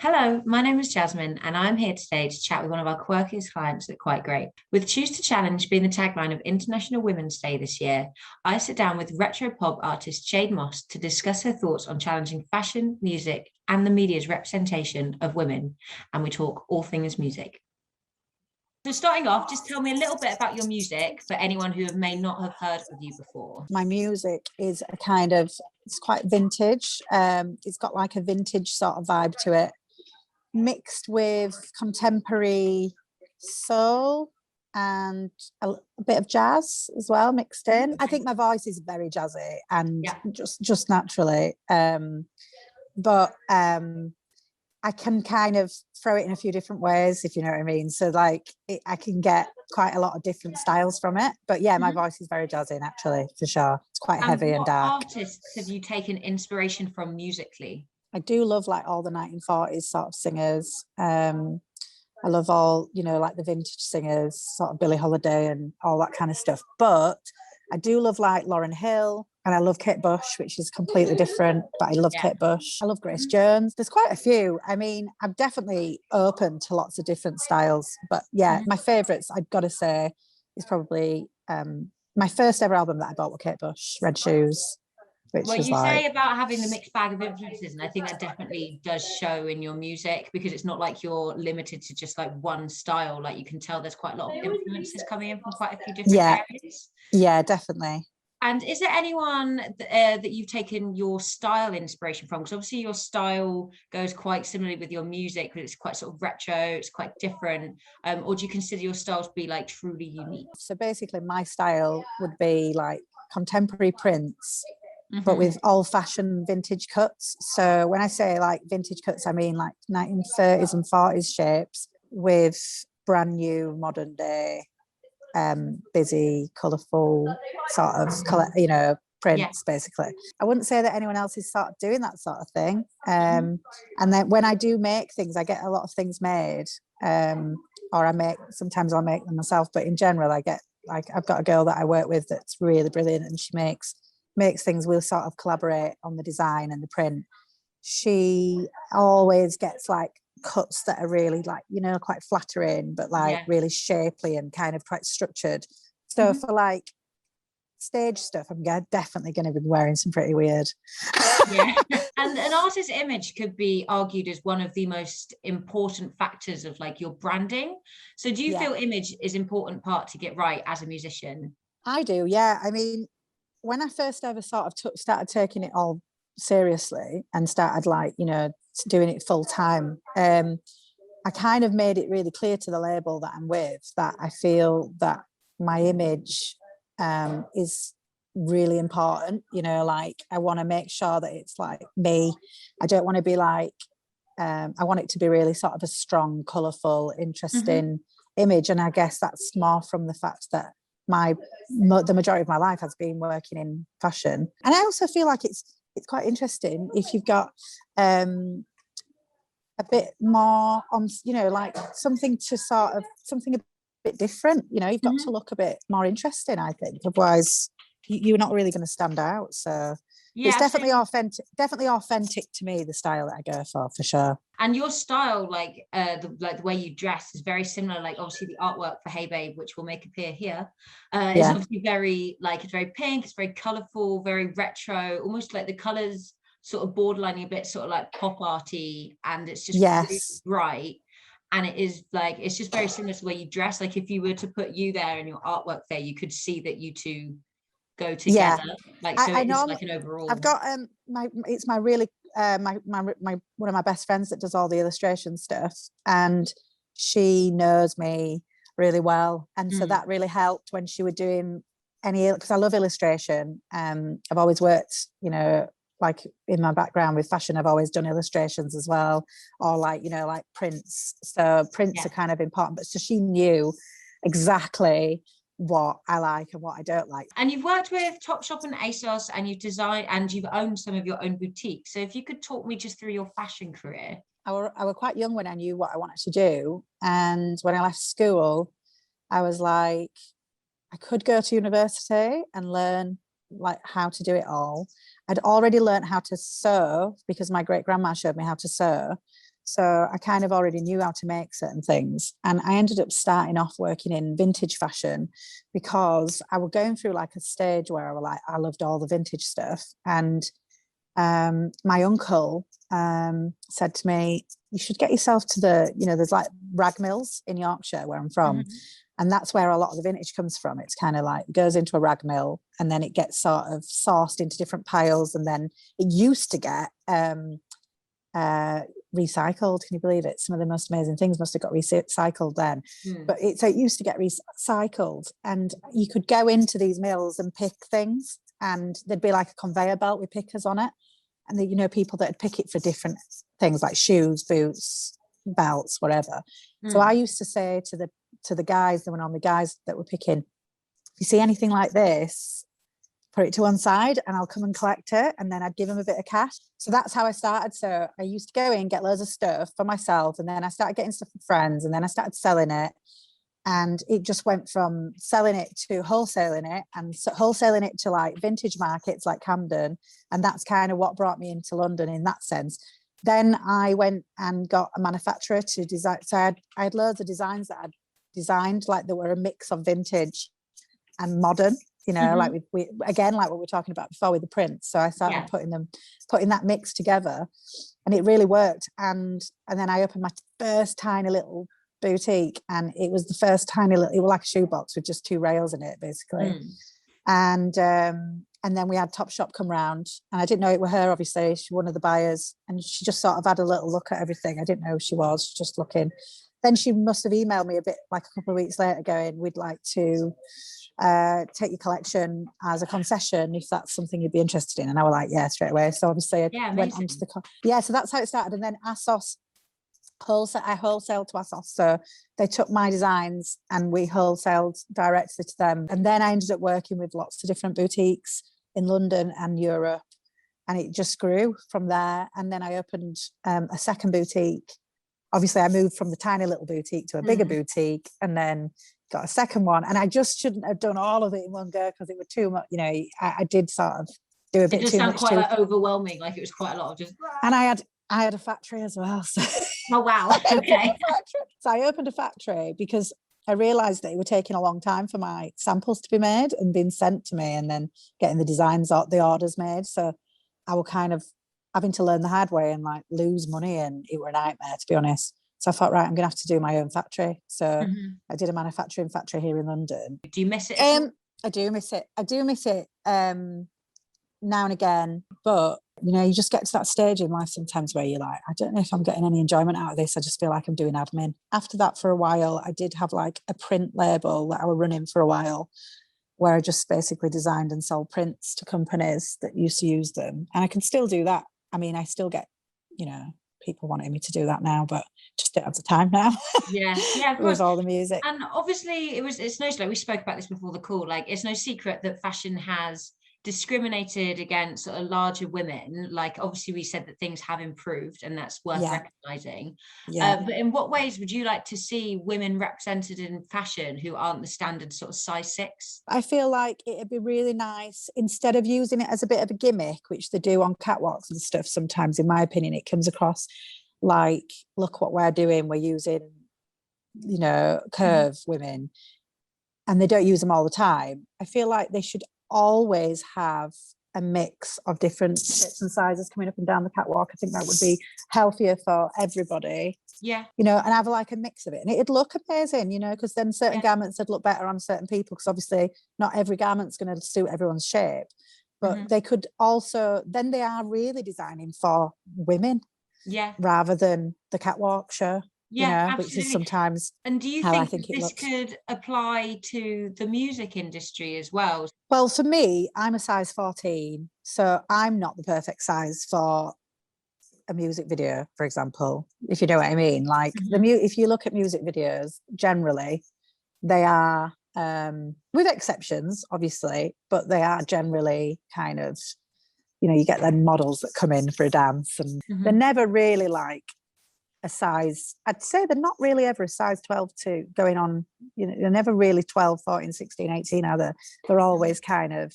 Hello, my name is Jasmine, and I'm here today to chat with one of our quirkiest clients at Quite Great. With Choose to Challenge being the tagline of International Women's Day this year, I sit down with retro pop artist Jade Moss to discuss her thoughts on challenging fashion, music, and the media's representation of women. And we talk all things music. So starting off, just tell me a little bit about your music for anyone who may not have heard of you before. My music is it's quite vintage. It's got like a vintage sort of vibe to it, mixed with contemporary soul and a bit of jazz as well mixed in. I think my voice is very jazzy and just naturally. But I can kind of throw it in a few different ways, if you know what I mean. So I can get quite a lot of different styles from it. But yeah, my voice is very jazzy naturally, for sure. It's quite heavy and dark. What artists have you taken inspiration from musically? I do love like all the 1940s sort of singers. I love all, like the vintage singers, sort of Billie Holiday and all that kind of stuff. But I do love like Lauryn Hill, and I love Kate Bush, which is completely different, but I love Kate Bush. I love Grace Jones. There's quite a few. I mean, I'm definitely open to lots of different styles. But yeah, my favourites, I've got to say, is probably my first ever album that I bought with Kate Bush, Red Shoes. Well, you say about having the mixed bag of influences, and I think that definitely does show in your music, because it's not like you're limited to just like one style. Like you can tell there's quite a lot of influences coming in from quite a few different areas. Yeah, definitely. And is there anyone that you've taken your style inspiration from? Because obviously your style goes quite similarly with your music, but it's quite sort of retro, it's quite different. Or do you consider your style to be like truly unique? So basically my style would be like contemporary prints, but with old-fashioned vintage cuts. So when I say like vintage cuts, I mean like 1930s and 40s shapes with brand new modern day busy, colourful sort of prints, basically. I wouldn't say that anyone else is sort of doing that sort of thing. And then when I do make things, I get a lot of things made, or sometimes I'll make them myself, but in general I get, like, I've got a girl that I work with that's really brilliant, and she makes things. We'll sort of collaborate on the design and the print. She always gets like cuts that are really like, quite flattering, but like really shapely and kind of quite structured. So for like stage stuff, I'm definitely going to be wearing some pretty weird. And an artist's image could be argued as one of the most important factors of like your branding. So do you feel image is an important part to get right as a musician? I do, yeah. I mean, when I first ever sort of started taking it all seriously and started like, doing it full time, I kind of made it really clear to the label that I'm with that I feel that my image is really important. Like I want to make sure that it's like me. I don't want to be like, I want it to be really sort of a strong, colourful, interesting image. And I guess that's more from the fact that the majority of my life has been working in fashion. And I also feel like it's quite interesting if you've got a bit more on, like something a bit different, you've got to look a bit more interesting, I think. Otherwise you're not really going to stand out. So it's definitely authentic to me, the style that I go for sure. And your style, like the way you dress, is very similar. Like obviously the artwork for Hey Babe, which will make appear here, is obviously very it's very pink, it's very colourful, very retro, almost like the colours sort of borderlining a bit sort of like pop arty, and it's just really bright. And it is like, it's just very similar to the way you dress. Like if you were to put you there and your artwork there, you could see that you two go together. Like so it's like an overall. I've got my really my one of my best friends that does all the illustration stuff, and she knows me really well, and so that really helped when she was doing because I love illustration. I've always worked, like in my background with fashion, I've always done illustrations as well, or like like prints. So prints are kind of important, but so she knew exactly what I like and what I don't like. And you've worked with Topshop and ASOS, and you've designed and you've owned some of your own boutiques. So if you could talk me just through your fashion career. I was quite young when I knew what I wanted to do, and when I left school I was like, I could go to university and learn like how to do it all. I'd already learned how to sew because my great grandma showed me how to sew. So I kind of already knew how to make certain things. And I ended up starting off working in vintage fashion because I was going through like a stage where I was like, I loved all the vintage stuff. And my uncle said to me, you should get yourself to there's like rag mills in Yorkshire where I'm from. Mm-hmm. And that's where a lot of the vintage comes from. It's kind of like goes into a rag mill and then it gets sort of sourced into different piles. And then it used to get recycled. Can you believe it? Some of the most amazing things must have got recycled then. But it used to get recycled, and you could go into these mills and pick things, and there'd be like a conveyor belt with pickers on it, and people that would pick it for different things like shoes, boots, belts, whatever. So I used to say to the guys that were picking, if you see anything like this, put it to one side and I'll come and collect it. And then I'd give them a bit of cash. So that's how I started. So I used to go in, get loads of stuff for myself. And then I started getting stuff for friends. And then I started selling it. And it just went from selling it to wholesaling it, and wholesaling it to like vintage markets like Camden. And that's kind of what brought me into London in that sense. Then I went and got a manufacturer to design. So I had loads of designs that I'd designed, like they were a mix of vintage and modern. Like we again, like what we were talking about before with the prints. So I started putting that mix together, and it really worked. And then I opened my first tiny little boutique, and it was the first tiny little, it was like a shoebox with just 2 rails in it, basically. And then we had Topshop come round, and I didn't know it was her, obviously. She's one of the buyers, and she just sort of had a little look at everything. I didn't know who she was, just looking. Then she must have emailed me a bit like a couple of weeks later going, we'd like to take your collection as a concession if that's something you'd be interested in. And I was like, yeah, straight away. So obviously I went on to so that's how it started. And then ASOS I wholesaled to ASOS, so they took my designs and we wholesaled directly to them. And then I ended up working with lots of different boutiques in London and Europe, and it just grew from there. And then I opened a second boutique. Obviously I moved from the tiny little boutique to a bigger boutique, and then got a second one. And I just shouldn't have done all of it in one go because it was too much. I did sort of do a bit too much. It just sounded quite like overwhelming, like it was quite a lot of just. And I had a factory as well. So. Oh wow! Okay. So I opened a factory because I realised that it would taking a long time for my samples to be made and being sent to me, and then getting the designs or the orders made. So I was kind of having to learn the hard way and like lose money, and it were a nightmare, to be honest. So I thought, right, I'm going to have to do my own factory. So I did a manufacturing factory here in London. Do you miss it? I do miss it. Now and again, but you just get to that stage in life sometimes where you're like, I don't know if I'm getting any enjoyment out of this. I just feel like I'm doing admin. After that, for a while, I did have like a print label that I was running for a while, where I just basically designed and sold prints to companies that used to use them. And I can still do that. I mean, I still get, people wanting me to do that now, but just don't have the time now. Yeah, of course. With all the music. And obviously it's no, like we spoke about this before the call, like it's no secret that fashion has discriminated against sort of larger women. Like obviously we said that things have improved, and that's worth recognizing. But in what ways would you like to see women represented in fashion who aren't the standard sort of size 6? I feel like it'd be really nice, instead of using it as a bit of a gimmick, which they do on catwalks and stuff sometimes, in my opinion, it comes across like, look what we're doing, we're using curve women, and they don't use them all the time. I feel like they should always have a mix of different shapes and sizes coming up and down the catwalk. I think that would be healthier for everybody. Yeah. And have like a mix of it. And it'd look amazing, because then certain garments would look better on certain people, because obviously not every garment's going to suit everyone's shape. But they could also, then they are really designing for women. Yeah. Rather than the catwalk show. Which is sometimes. And do you think this could apply to the music industry as well? Well, for me, I'm a size 14, so I'm not the perfect size for a music video, for example, if you know what I mean. Like if you look at music videos, generally, they are, with exceptions, obviously, but they are generally kind of, you get them models that come in for a dance, and they're never really like a size, I'd say they're not really ever a size 12 to going on, they're never really 12, 14, 16, 18 are they? They're always kind of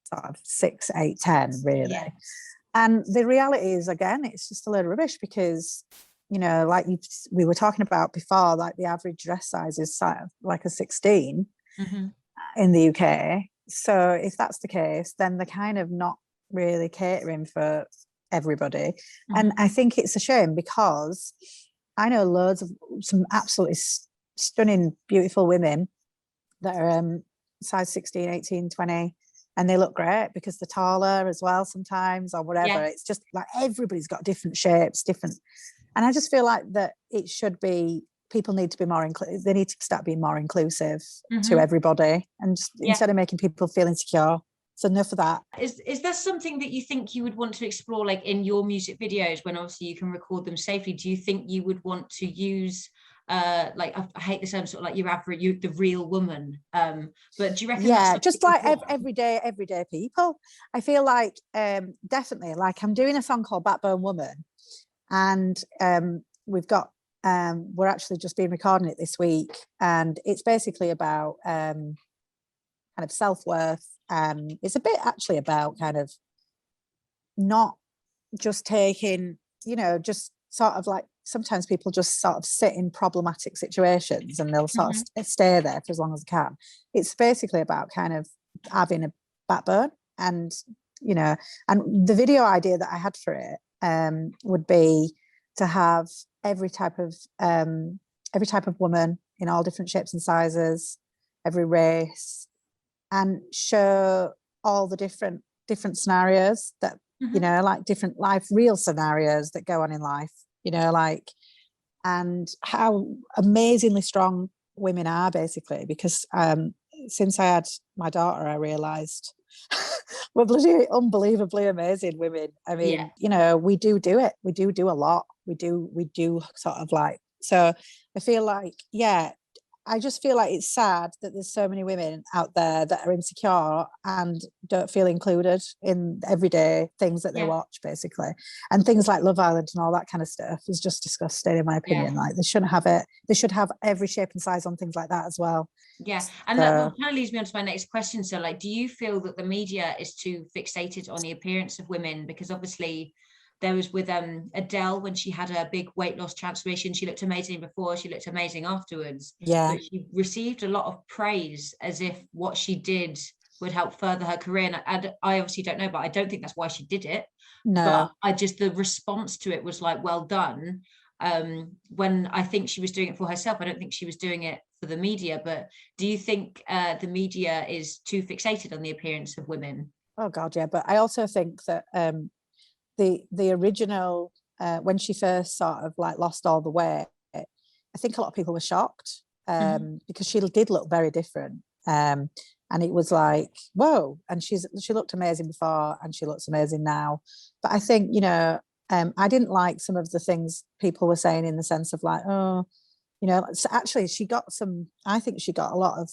sort of 6, 8, 10 really. And the reality is, again, it's just a load of rubbish, because you know, like we were talking about before, like the average dress size is like a 16 in the UK. So if that's the case, then they're kind of not really catering for everybody. And I think it's a shame, because I know loads of some absolutely stunning, beautiful women that are size 16, 18, 20, and they look great because they're taller as well sometimes, or whatever. Yeah. It's just like everybody's got different shapes, different. And I just feel like that it should be, people need to be more inclusive. They need to start being more inclusive to everybody, and just instead of making people feel insecure. So enough of that. Is there something that you think you would want to explore, like in your music videos, when obviously you can record them safely? Do you think you would want to use like, I hate the term, sort of like the real woman, but do you reckon just like everyday people? I feel like definitely, like I'm doing a song called Backbone Woman, and we've got we're actually just been recording it this week, and it's basically about kind of self-worth. It's a bit actually about kind of not just taking, you know, just sort of like, sometimes people just sort of sit in problematic situations and they'll sort of stay there for as long as they can. It's basically about kind of having a backbone, and, you know, and the video idea that I had for it would be to have every type of woman in all different shapes and sizes, every race, and show all the different scenarios that, you know, like different real scenarios that go on in life, you know, like, and how amazingly strong women are, basically, because since I had my daughter, I realized we're bloody unbelievably amazing women. I mean, you know, we do it. We do a lot. We do sort of like, so I feel like, I just feel like it's sad that there's so many women out there that are insecure and don't feel included in everyday things that they watch, basically. And things like Love Island and all that kind of stuff is just disgusting, in my opinion. Like, they shouldn't have it. They should have every shape and size on things like that as well. Yeah, and that kind of leads me on to my next question. So, like, do you feel that the media is too fixated on the appearance of women? Because obviously there was with Adele, when she had a big weight loss transformation, she looked amazing before, she looked amazing afterwards. Yeah. But she received a lot of praise as if what she did would help further her career. And I obviously don't know, but I don't think that's why she did it. No. But the response to it was like, well done. When I think she was doing it for herself, I don't think she was doing it for the media. But do you think the media is too fixated on the appearance of women? Oh God, yeah. But I also think that the original, when she first sort of like lost all the weight, I think a lot of people were shocked because she did look very different, and it was like, whoa. And she looked amazing before, and she looks amazing now. But I think, you know, I didn't like some of the things people were saying, in the sense of like, oh, you know, so actually I think she got a lot of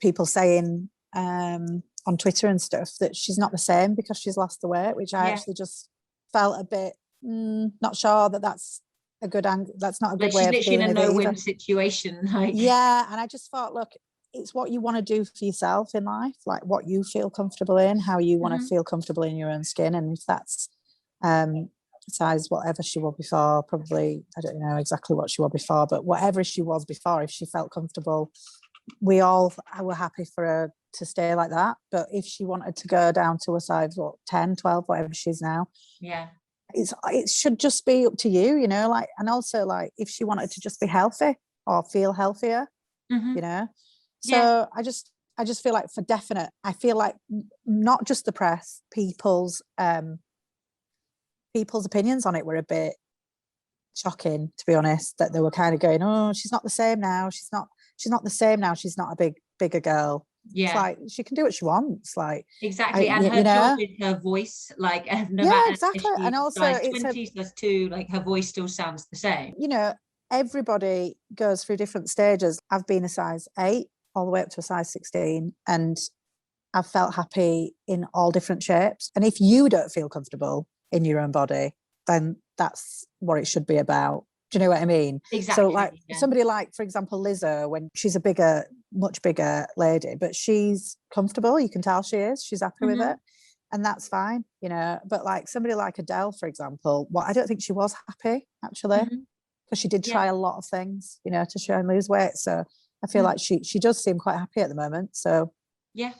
people saying on Twitter and stuff that she's not the same because she's lost the weight, which I actually just felt a bit not sure that that's a good angle. That's not a good way of literally doing in a no-win situation. Like, and I just thought, look, it's what you want to do for yourself in life, like what you feel comfortable in, how you want to feel comfortable in your own skin. And if that's size whatever she was before, probably, I don't know exactly what she was before, but whatever she was before, if she felt comfortable, we all were happy for her to stay like that. But if she wanted to go down to a size 10, 12, whatever she's now, it should just be up to you, you know, like. And also, like, if she wanted to just be healthy or feel healthier, you know. So I just feel like, for definite, I feel like not just the press, people's opinions on it were a bit shocking, to be honest, that they were kind of going, oh, she's not the same now, she's not the same now, she's not a bigger girl. It's like, she can do what she wants, like, exactly. And her job is her voice, like, no matter exactly. And also, it's 20s+2, like, her voice still sounds the same. You know, everybody goes through different stages. I've been a size 8 all the way up to a size 16, and I've felt happy in all different shapes. And if you don't feel comfortable in your own body, then that's what it should be about. Do you know what I mean? Exactly. So, like, somebody like, for example, Lizzo, when she's a much bigger lady, but she's comfortable, you can tell she is, she's happy with it. and that's fine, you know. But like somebody like Adele, for example, I don't think she was happy actually, because she did try a lot of things, you know, to try and lose weight. So I feel like she does seem quite happy at the moment. So yeah,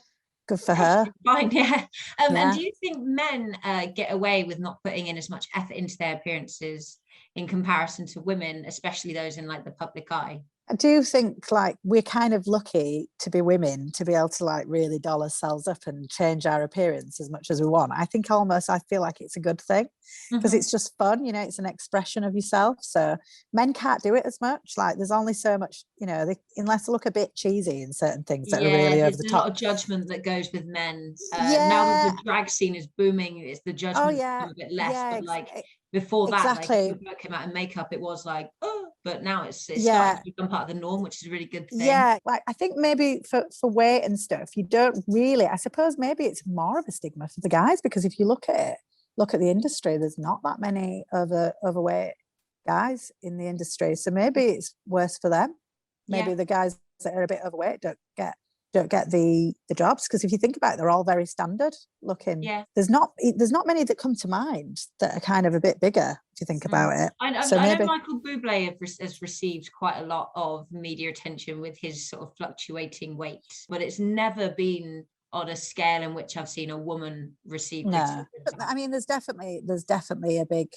good for her. fine. Yeah. And do you think men get away with not putting in as much effort into their appearances in comparison to women, especially those in like the public eye? I do think like we're kind of lucky to be women to be able to like really doll ourselves up and change our appearance as much as we want. I think almost I feel like it's a good thing because it's just fun, you know, it's an expression of yourself. So men can't do it as much. Like there's only so much, you know, unless they look a bit cheesy in certain things that are really over the there's a top. lot of judgment that goes with men. Now that Yeah. the drag scene is booming, it's the judgment a bit less. But like before that, like if a came out in makeup, it was like, oh, but now it's starting to become part of the norm, which is a really good thing. Yeah, like I think maybe for weight and stuff, you don't really, I suppose maybe it's more of a stigma for the guys, because if you look at the industry, there's not that many overweight guys in the industry. So maybe it's worse for them. Maybe the guys that are a bit overweight don't get the jobs, because if you think about it, they're all very standard looking. There's not many that come to mind that are kind of a bit bigger if you think about it. I know Michael Bublé has received quite a lot of media attention with his sort of fluctuating weight, but it's never been on a scale in which I've seen a woman receive. No, but I mean, there's definitely a big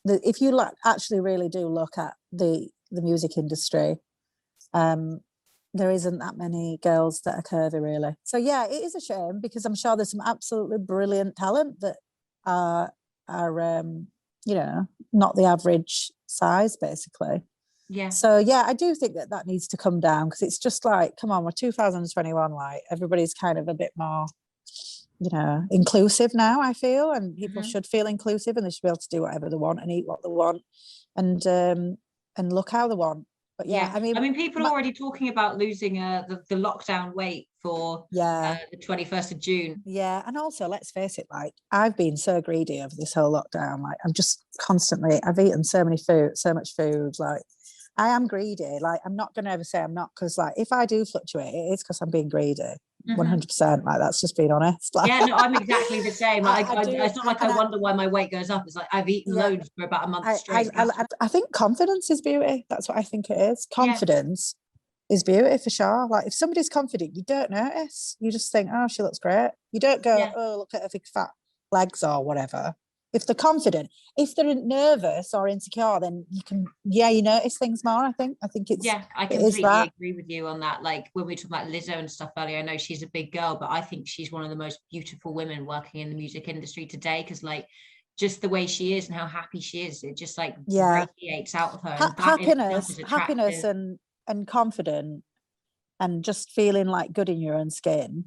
if you actually really do look at the music industry, there isn't that many girls that are curvy, really. So yeah, it is a shame, because I'm sure there's some absolutely brilliant talent that are you know, not the average size, basically. Yeah. So yeah, I do think that needs to come down, because it's just like, come on, we're 2021, like everybody's kind of a bit more, you know, inclusive now, I feel, and people should feel inclusive, and they should be able to do whatever they want and eat what they want, and look how they want. But yeah, I mean, people are already talking about losing the lockdown weight for the 21st of June. Yeah, and also let's face it, like I've been so greedy over this whole lockdown. Like I'm just constantly, I've eaten so much food. Like I am greedy. Like I'm not going to ever say I'm not, because like if I do fluctuate, it is because I'm being greedy. 100%. Like that's just being honest. Like, yeah, no, I'm exactly the same. It's not like I wonder why my weight goes up. It's like I've eaten loads for about a month straight. I think confidence is beauty. That's what I think it is. Confidence is beauty for sure. Like if somebody's confident, you don't notice. You just think, oh, she looks great. You don't go, oh, look at her big fat legs or whatever. If they're confident, if they're nervous or insecure, then you notice things more. I think it's I completely agree with you on that. Like when we talked about Lizzo and stuff earlier, I know she's a big girl, but I think she's one of the most beautiful women working in the music industry today, because like just the way she is and how happy she is, it just like radiates out of her. Happiness and confident and just feeling like good in your own skin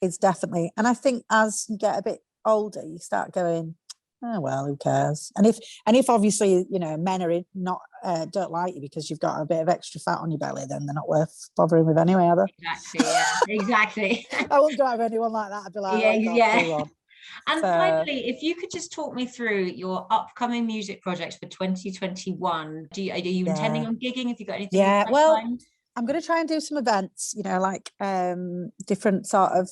is definitely. And I think as you get a bit older, you start going, oh well, who cares? And if obviously, you know, men are not don't like you because you've got a bit of extra fat on your belly, then they're not worth bothering with anyway, are they? Exactly. I wouldn't go out with anyone like that. I'd be like, And finally, if you could just talk me through your upcoming music projects for 2021. Are you intending on gigging? Have you got anything? Yeah, well, I'm going to try and do some events, you know, like different sort of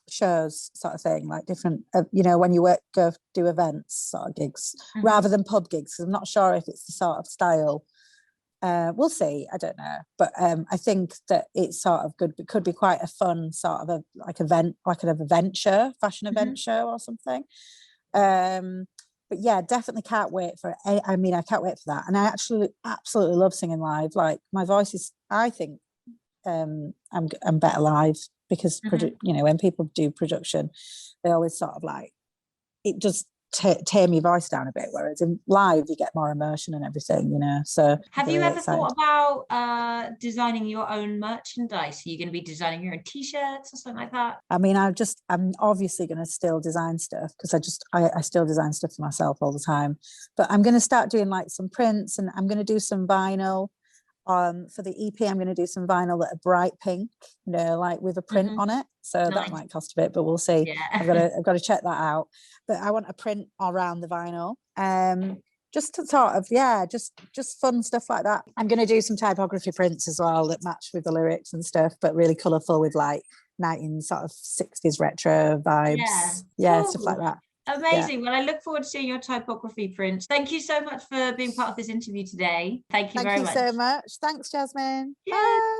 shows sort of thing, like different you know, when you go do events sort of gigs rather than pub gigs, because I'm not sure if it's the sort of style. We'll see, I don't know, but I think that it's sort of good. It could be quite a fun sort of event, like an event show, fashion event show or something. But yeah, definitely can't wait for it. I mean, I can't wait for that, and I actually absolutely love singing live. Like my voice is, I think I'm better live, because you know, when people do production, they always sort of like, it does tame your voice down a bit, whereas in live you get more emotion and everything, you know. So have you ever thought about designing your own merchandise? Are you going to be designing your own t-shirts or something like that? I mean, I'm obviously going to still design stuff, because I still design stuff for myself all the time, but I'm going to start doing like some prints, and I'm going to do some vinyl. For the EP, I'm going to do some vinyl that are bright pink, you know, like with a print on it. So that might cost a bit, but we'll see. Yeah. I've got to check that out. But I want a print around the vinyl. Just to sort of, just fun stuff like that. I'm going to do some typography prints as well that match with the lyrics and stuff, but really colourful with like 1960s retro vibes. Yeah, cool. stuff like that. Amazing. Well, I look forward to seeing your typography prints. Thank you so much for being part of this interview today. Thank you very much. Thank you so much. Thanks, Jasmine. Yeah. Bye.